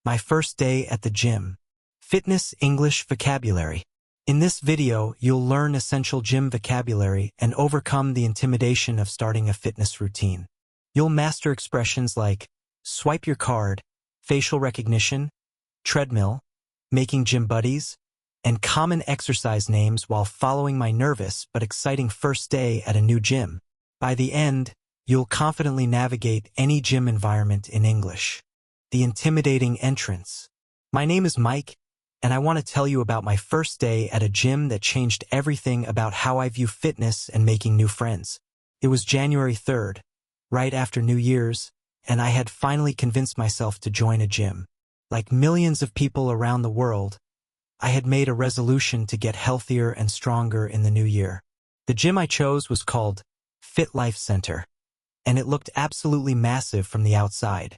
My first day at the gym. Fitness English vocabulary. In this video, you'll learn essential gym vocabulary and overcome the intimidation of starting a fitness routine. You'll master expressions like swipe your card, facial recognition, treadmill, making gym buddies, and common exercise names while following my nervous but exciting first day at a new gym. By the end, you'll confidently navigate any gym environment in English. The intimidating entrance. My name is Mike, and I want to tell you about my first day at a gym that changed everything about how I view fitness and making new friends. It was January 3rd, right after New Year's, and I had finally convinced myself to join a gym. Like millions of people around the world, I had made a resolution to get healthier and stronger in the new year. The gym I chose was called Fit Life Center, and it looked absolutely massive from the outside.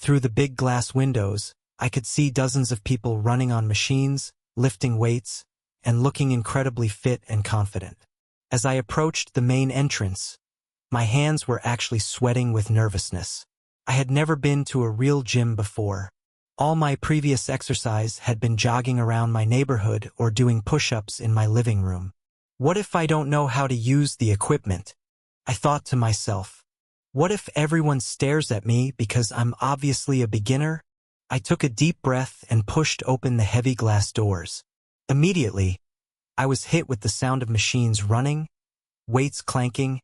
Through the big glass windows, I could see dozens of people running on machines, lifting weights, and looking incredibly fit and confident. As I approached the main entrance, my hands were actually sweating with nervousness. I had never been to a real gym before. All my previous exercise had been jogging around my neighborhood or doing push-ups in my living room. What if I don't know how to use the equipment? I thought to myself. What if everyone stares at me because I'm obviously a beginner? I took a deep breath and pushed open the heavy glass doors. Immediately, I was hit with the sound of machines running, weights clanking,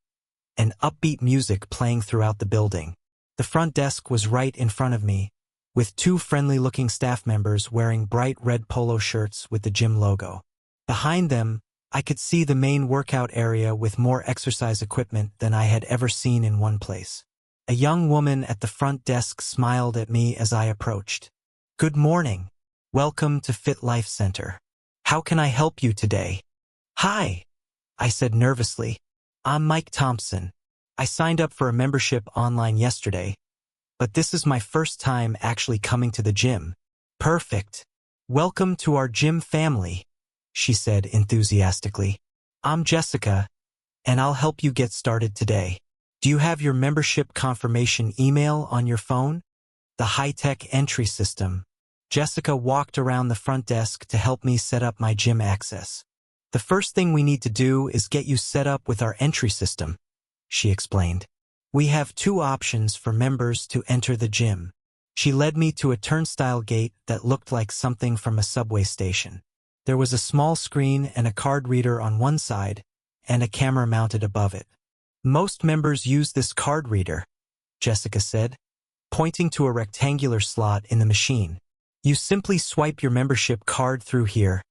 and upbeat music playing throughout the building. The front desk was right in front of me, with two friendly-looking staff members wearing bright red polo shirts with the gym logo. Behind them, I could see the main workout area with more exercise equipment than I had ever seen in one place. A young woman at the front desk smiled at me as I approached. "Good morning. Welcome to Fit Life Center. How can I help you today?" "Hi," I said nervously. "I'm Mike Thompson. I signed up for a membership online yesterday, but this is my first time actually coming to the gym." "Perfect. Welcome to our gym family," she said enthusiastically. "I'm Jessica, and I'll help you get started today. Do you have your membership confirmation email on your phone?" The high-tech entry system. Jessica walked around the front desk to help me set up my gym access. "The first thing we need to do is get you set up with our entry system," she explained. "We have two options for members to enter the gym." She led me to a turnstile gate that looked like something from a subway station. There was a small screen and a card reader on one side, and a camera mounted above it. "Most members use this card reader," Jessica said, pointing to a rectangular slot in the machine. "You simply swipe your membership card through here,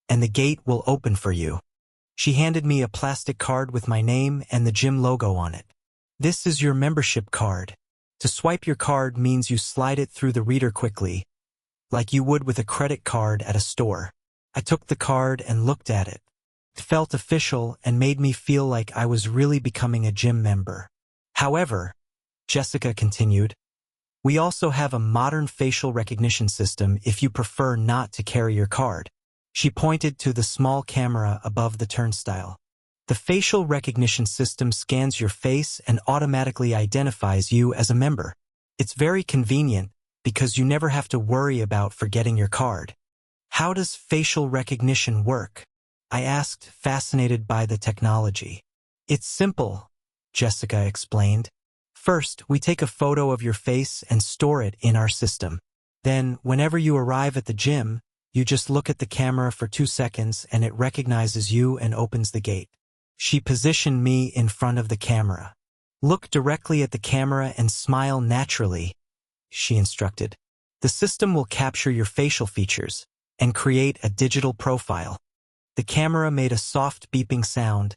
and the gate will open for you." She handed me a plastic card with my name and the gym logo on it. "This is your membership card. To swipe your card means you slide it through the reader quickly, like you would with a credit card at a store." I took the card and looked at it. It felt official and made me feel like I was really becoming a gym member. "However," Jessica continued, "we also have a modern facial recognition system if you prefer not to carry your card." She pointed to the small camera above the turnstile. "The facial recognition system scans your face and automatically identifies you as a member. It's very convenient because you never have to worry about forgetting your card." "How does facial recognition work?" I asked, fascinated by the technology. "It's simple," Jessica explained. "First, we take a photo of your face and store it in our system. Then, whenever you arrive at the gym, you just look at the camera for 2 seconds and it recognizes you and opens the gate." She positioned me in front of the camera. "Look directly at the camera and smile naturally," she instructed. "The system will capture your facial features and create a digital profile." The camera made a soft beeping sound,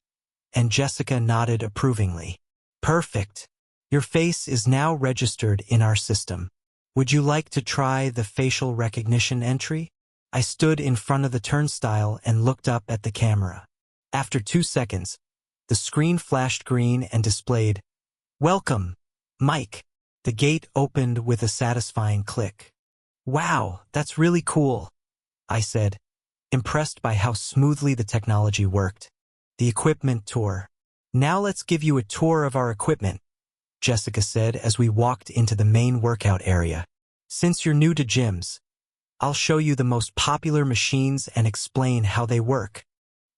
and Jessica nodded approvingly. "Perfect. Your face is now registered in our system. Would you like to try the facial recognition entry?" I stood in front of the turnstile and looked up at the camera. After 2 seconds, the screen flashed green and displayed, "Welcome, Mike." The gate opened with a satisfying click. "Wow, that's really cool," I said, impressed by how smoothly the technology worked. The equipment tour. "Now let's give you a tour of our equipment," Jessica said as we walked into the main workout area. Since you're new to gyms, I'll show you the most popular machines and explain how they work.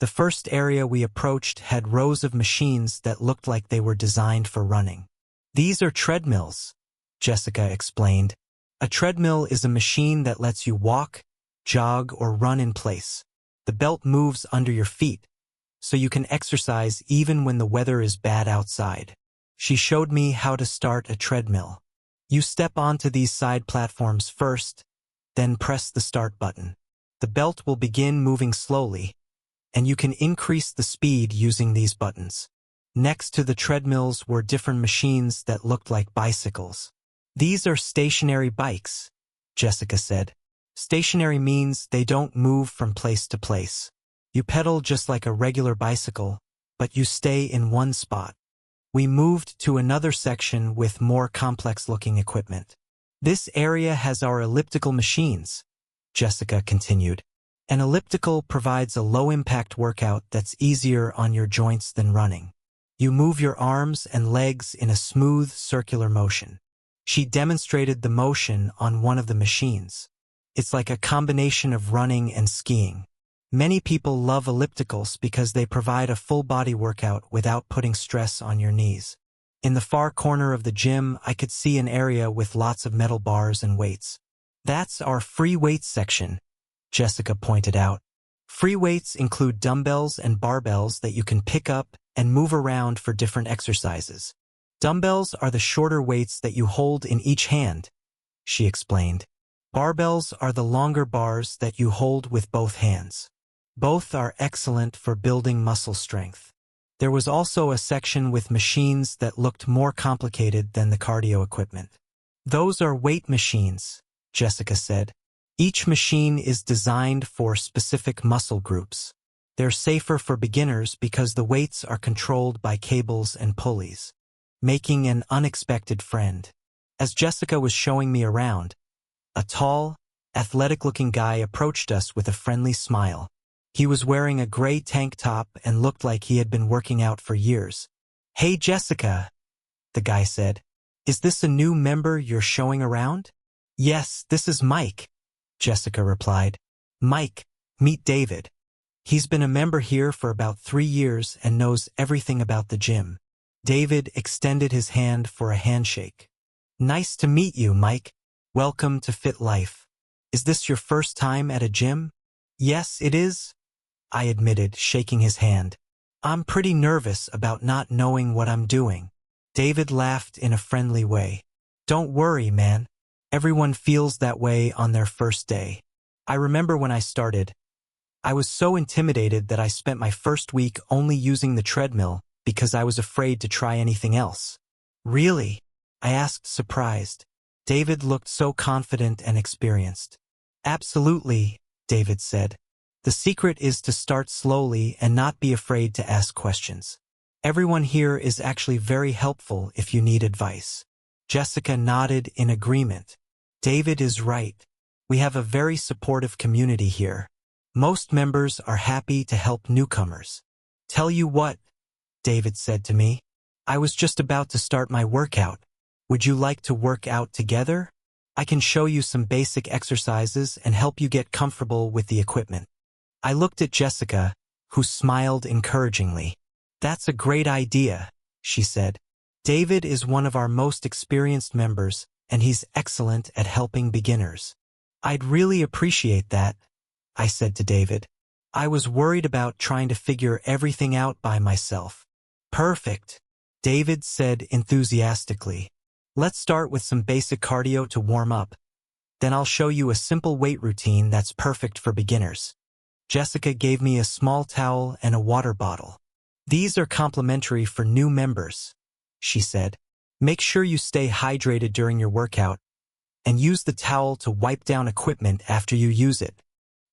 The first area we approached had rows of machines that looked like they were designed for running. These are treadmills, Jessica explained. A treadmill is a machine that lets you walk, jog, or run in place. The belt moves under your feet, so you can exercise even when the weather is bad outside. She showed me how to start a treadmill. You step onto these side platforms first, then press the start button. The belt will begin moving slowly, and you can increase the speed using these buttons. Next to the treadmills were different machines that looked like bicycles. These are stationary bikes, Jessica said. Stationary means they don't move from place to place. You pedal just like a regular bicycle, but you stay in one spot. We moved to another section with more complex-looking equipment. This area has our elliptical machines, Jessica continued. An elliptical provides a low-impact workout that's easier on your joints than running. You move your arms and legs in a smooth, circular motion. She demonstrated the motion on one of the machines. It's like a combination of running and skiing. Many people love ellipticals because they provide a full-body workout without putting stress on your knees. In the far corner of the gym, I could see an area with lots of metal bars and weights. That's our free weights section, Jessica pointed out. Free weights include dumbbells and barbells that you can pick up and move around for different exercises. Dumbbells are the shorter weights that you hold in each hand, she explained. Barbells are the longer bars that you hold with both hands. Both are excellent for building muscle strength. There was also a section with machines that looked more complicated than the cardio equipment. Those are weight machines, Jessica said. Each machine is designed for specific muscle groups. They're safer for beginners because the weights are controlled by cables and pulleys, making an unexpected friend. As Jessica was showing me around, a tall, athletic-looking guy approached us with a friendly smile. He was wearing a gray tank top and looked like he had been working out for years. "Hey Jessica," the guy said. "Is this a new member you're showing around?" "Yes, this is Mike," Jessica replied. "Mike, meet David. He's been a member here for about 3 years and knows everything about the gym." David extended his hand for a handshake. "Nice to meet you, Mike. Welcome to Fit Life. Is this your first time at a gym?" "Yes, it is," I admitted, shaking his hand. "I'm pretty nervous about not knowing what I'm doing." David laughed in a friendly way. "Don't worry, man. Everyone feels that way on their first day. I remember when I started, I was so intimidated that I spent my first week only using the treadmill because I was afraid to try anything else." "Really?" I asked, surprised. David looked so confident and experienced. "Absolutely," David said. "The secret is to start slowly and not be afraid to ask questions. Everyone here is actually very helpful if you need advice." Jessica nodded in agreement. David is right. We have a very supportive community here. Most members are happy to help newcomers. "Tell you what," David said to me. "I was just about to start my workout. Would you like to work out together? I can show you some basic exercises and help you get comfortable with the equipment." I looked at Jessica, who smiled encouragingly. "That's a great idea," she said. "David is one of our most experienced members, and he's excellent at helping beginners." "I'd really appreciate that," I said to David. I was worried about trying to figure everything out by myself. "Perfect," David said enthusiastically. "Let's start with some basic cardio to warm up. Then I'll show you a simple weight routine that's perfect for beginners." Jessica gave me a small towel and a water bottle. "These are complimentary for new members," she said. "Make sure you stay hydrated during your workout, and use the towel to wipe down equipment after you use it."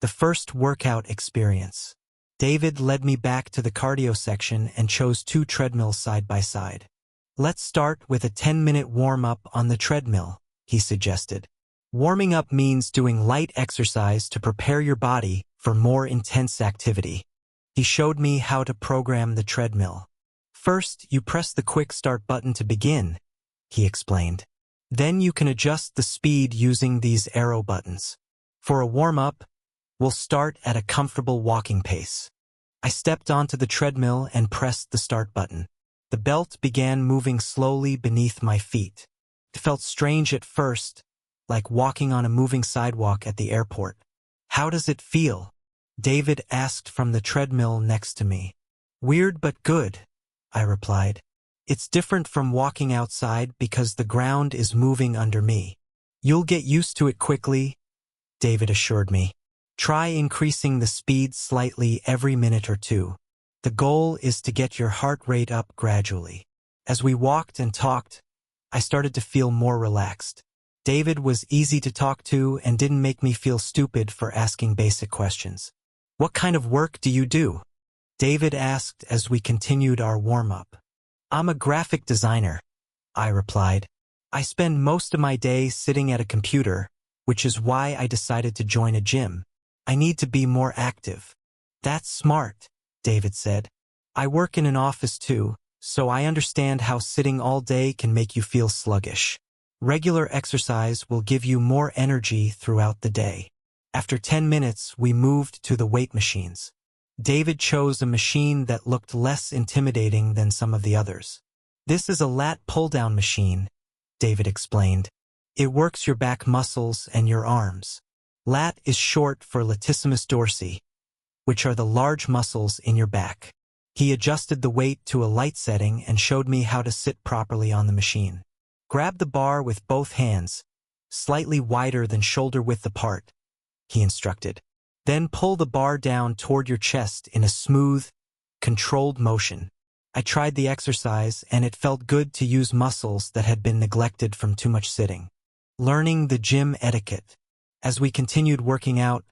The first workout experience. David led me back to the cardio section and chose 2 treadmills side by side. "Let's start with a 10-minute warm-up on the treadmill," he suggested. Warming up means doing light exercise to prepare your body for more intense activity. He showed me how to program the treadmill. "First, you press the quick start button to begin," he explained. Then you can adjust the speed using these arrow buttons. For a warm-up, we'll start at a comfortable walking pace. I stepped onto the treadmill and pressed the start button. The belt began moving slowly beneath my feet. It felt strange at first, like walking on a moving sidewalk at the airport. "How does it feel?" David asked from the treadmill next to me. "Weird but good," I replied. "It's different from walking outside because the ground is moving under me." "You'll get used to it quickly," David assured me. "Try increasing the speed slightly every minute or two. The goal is to get your heart rate up gradually." As we walked and talked, I started to feel more relaxed. David was easy to talk to and didn't make me feel stupid for asking basic questions. "What kind of work do you do?" David asked as we continued our warm-up. "I'm a graphic designer," I replied. "I spend most of my day sitting at a computer, which is why I decided to join a gym. I need to be more active." "That's smart," David said. "I work in an office too, so I understand how sitting all day can make you feel sluggish. Regular exercise will give you more energy throughout the day." After 10 minutes, we moved to the weight machines. David chose a machine that looked less intimidating than some of the others. "This is a lat pull-down machine," David explained. "It works your back muscles and your arms. Lat is short for latissimus dorsi, which are the large muscles in your back." He adjusted the weight to a light setting and showed me how to sit properly on the machine. "Grab the bar with both hands, slightly wider than shoulder width apart," he instructed. "Then pull the bar down toward your chest in a smooth, controlled motion." I tried the exercise, and it felt good to use muscles that had been neglected from too much sitting. Learning the gym etiquette. As we continued working out,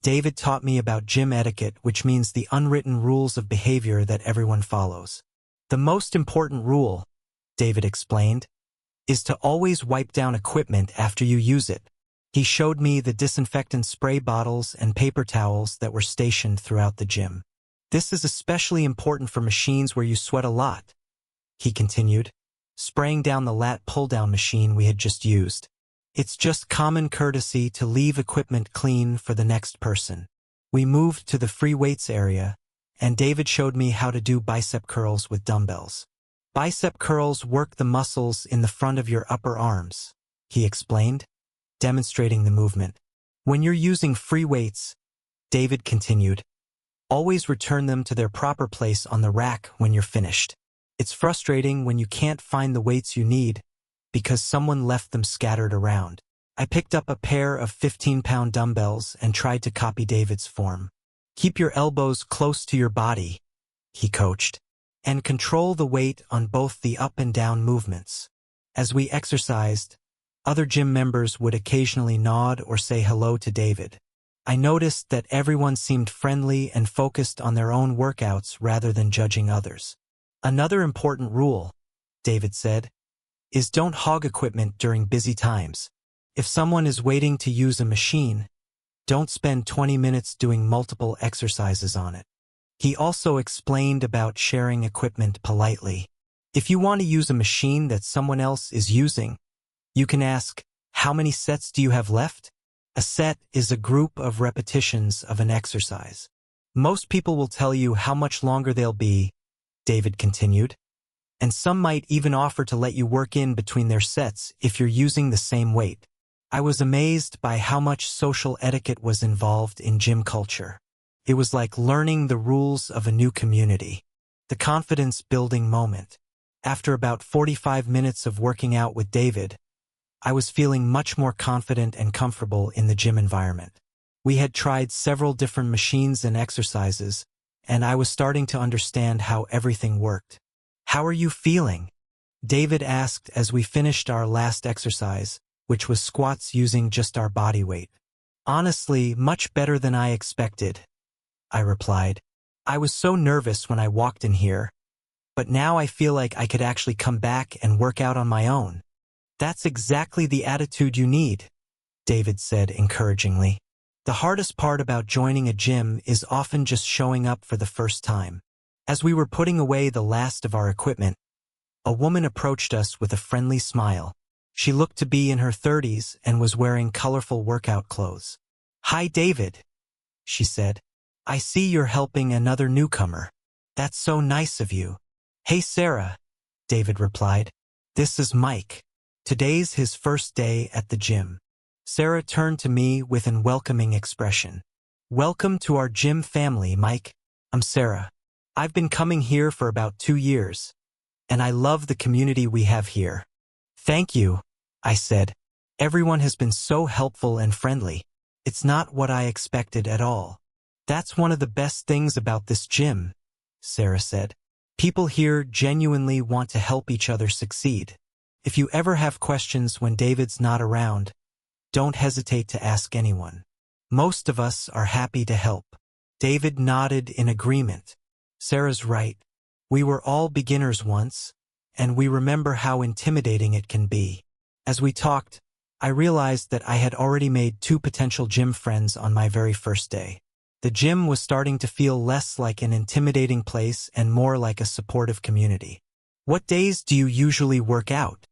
David taught me about gym etiquette, which means the unwritten rules of behavior that everyone follows. "The most important rule," David explained, "is to always wipe down equipment after you use it." He showed me the disinfectant spray bottles and paper towels that were stationed throughout the gym. "This is especially important for machines where you sweat a lot," he continued, spraying down the lat pull-down machine we had just used. "It's just common courtesy to leave equipment clean for the next person." We moved to the free weights area, and David showed me how to do bicep curls with dumbbells. "Bicep curls work the muscles in the front of your upper arms," he explained, demonstrating the movement. "When you're using free weights," David continued, "always return them to their proper place on the rack when you're finished. It's frustrating when you can't find the weights you need because someone left them scattered around." I picked up a pair of 15-pound dumbbells and tried to copy David's form. "Keep your elbows close to your body," he coached, "and control the weight on both the up and down movements." As we exercised, other gym members would occasionally nod or say hello to David. I noticed that everyone seemed friendly and focused on their own workouts rather than judging others. "Another important rule," David said, "is don't hog equipment during busy times. If someone is waiting to use a machine, don't spend 20 minutes doing multiple exercises on it." He also explained about sharing equipment politely. If you want to use a machine that someone else is using, you can ask, "How many sets do you have left?" A set is a group of repetitions of an exercise. "Most people will tell you how much longer they'll be," David continued, "and some might even offer to let you work in between their sets if you're using the same weight." I was amazed by how much social etiquette was involved in gym culture. It was like learning the rules of a new community. The confidence-building moment. After about 45 minutes of working out with David, I was feeling much more confident and comfortable in the gym environment. We had tried several different machines and exercises, and I was starting to understand how everything worked. "How are you feeling?" David asked as we finished our last exercise, which was squats using just our body weight. "Honestly, much better than I expected," I replied. "I was so nervous when I walked in here, but now I feel like I could actually come back and work out on my own." "That's exactly the attitude you need," David said encouragingly. "The hardest part about joining a gym is often just showing up for the first time." As we were putting away the last of our equipment, a woman approached us with a friendly smile. She looked to be in her 30s and was wearing colorful workout clothes. "Hi, David," she said. "I see you're helping another newcomer. That's so nice of you." "Hey, Sarah," David replied. "This is Mike. Today's his first day at the gym." Sarah turned to me with an welcoming expression. "Welcome to our gym family, Mike. I'm Sarah. I've been coming here for about 2 years, and I love the community we have here." "Thank you," I said. "Everyone has been so helpful and friendly. It's not what I expected at all." "That's one of the best things about this gym," Sarah said. "People here genuinely want to help each other succeed. If you ever have questions when David's not around, don't hesitate to ask anyone. Most of us are happy to help." David nodded in agreement. "Sarah's right. We were all beginners once, and we remember how intimidating it can be." As we talked, I realized that I had already made 2 potential gym friends on my very first day. The gym was starting to feel less like an intimidating place and more like a supportive community. "What days do you usually work out?"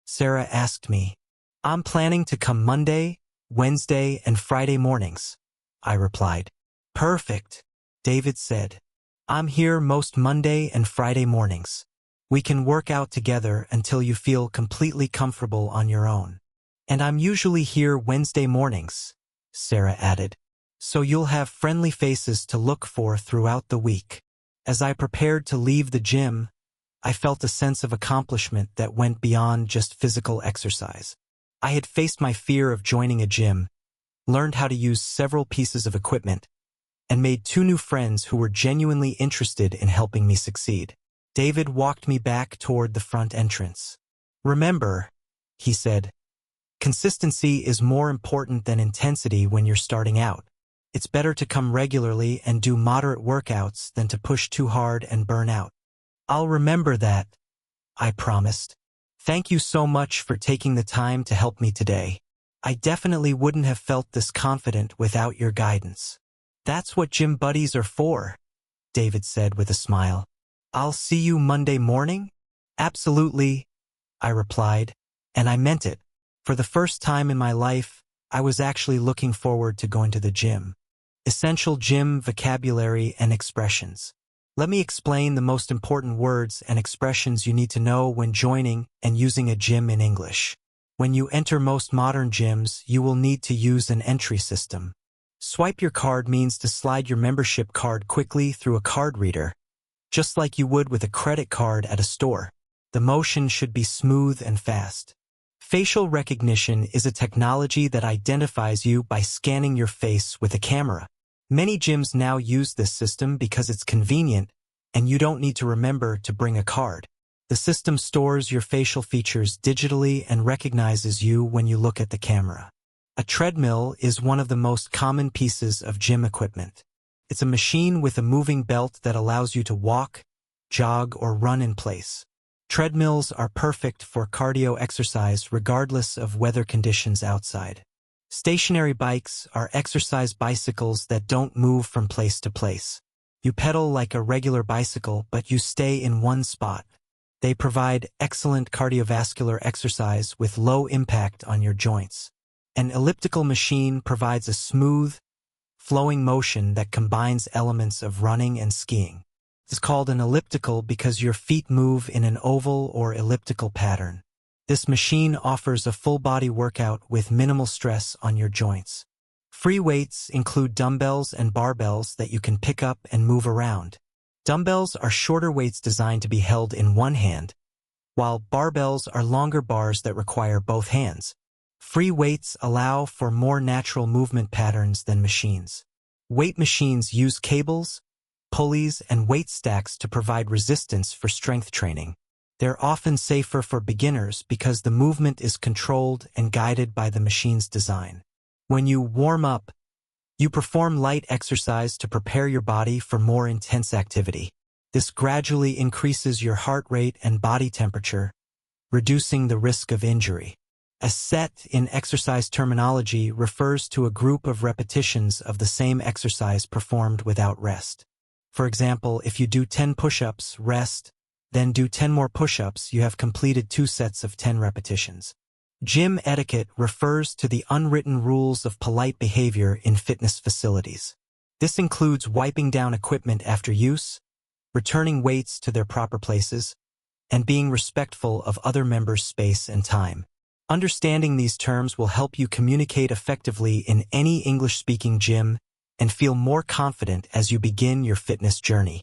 Sarah asked me. "I'm planning to come Monday, Wednesday, and Friday mornings," I replied. "Perfect," David said. "I'm here most Monday and Friday mornings. We can work out together until you feel completely comfortable on your own." "And I'm usually here Wednesday mornings," Sarah added. "So you'll have friendly faces to look for throughout the week." As I prepared to leave the gym, I felt a sense of accomplishment that went beyond just physical exercise. I had faced my fear of joining a gym, learned how to use several pieces of equipment, and made 2 new friends who were genuinely interested in helping me succeed. David walked me back toward the front entrance. "Remember," he said, "consistency is more important than intensity when you're starting out. It's better to come regularly and do moderate workouts than to push too hard and burn out." "I'll remember that," I promised. "Thank you so much for taking the time to help me today. I definitely wouldn't have felt this confident without your guidance." "That's what gym buddies are for," David said with a smile. "I'll see you Monday morning?" "Absolutely," I replied, and I meant it. For the first time in my life, I was actually looking forward to going to the gym. Essential gym vocabulary and expressions. Let me explain the most important words and expressions you need to know when joining and using a gym in English. When you enter most modern gyms, you will need to use an entry system. Swipe your card means to slide your membership card quickly through a card reader, just like you would with a credit card at a store. The motion should be smooth and fast. Facial recognition is a technology that identifies you by scanning your face with a camera. Many gyms now use this system because it's convenient and you don't need to remember to bring a card. The system stores your facial features digitally and recognizes you when you look at the camera. A treadmill is one of the most common pieces of gym equipment. It's a machine with a moving belt that allows you to walk, jog, or run in place. Treadmills are perfect for cardio exercise regardless of weather conditions outside. Stationary bikes are exercise bicycles that don't move from place to place. You pedal like a regular bicycle, but you stay in one spot. They provide excellent cardiovascular exercise with low impact on your joints. An elliptical machine provides a smooth, flowing motion that combines elements of running and skiing. It's called an elliptical because your feet move in an oval or elliptical pattern. This machine offers a full-body workout with minimal stress on your joints. Free weights include dumbbells and barbells that you can pick up and move around. Dumbbells are shorter weights designed to be held in one hand, while barbells are longer bars that require both hands. Free weights allow for more natural movement patterns than machines. Weight machines use cables, pulleys, and weight stacks to provide resistance for strength training. They're often safer for beginners because the movement is controlled and guided by the machine's design. When you warm up, you perform light exercise to prepare your body for more intense activity. This gradually increases your heart rate and body temperature, reducing the risk of injury. A set in exercise terminology refers to a group of repetitions of the same exercise performed without rest. For example, if you do 10 push-ups, rest, then do 10 more push-ups, you have completed 2 sets of 10 repetitions. Gym etiquette refers to the unwritten rules of polite behavior in fitness facilities. This includes wiping down equipment after use, returning weights to their proper places, and being respectful of other members' space and time. Understanding these terms will help you communicate effectively in any English-speaking gym and feel more confident as you begin your fitness journey.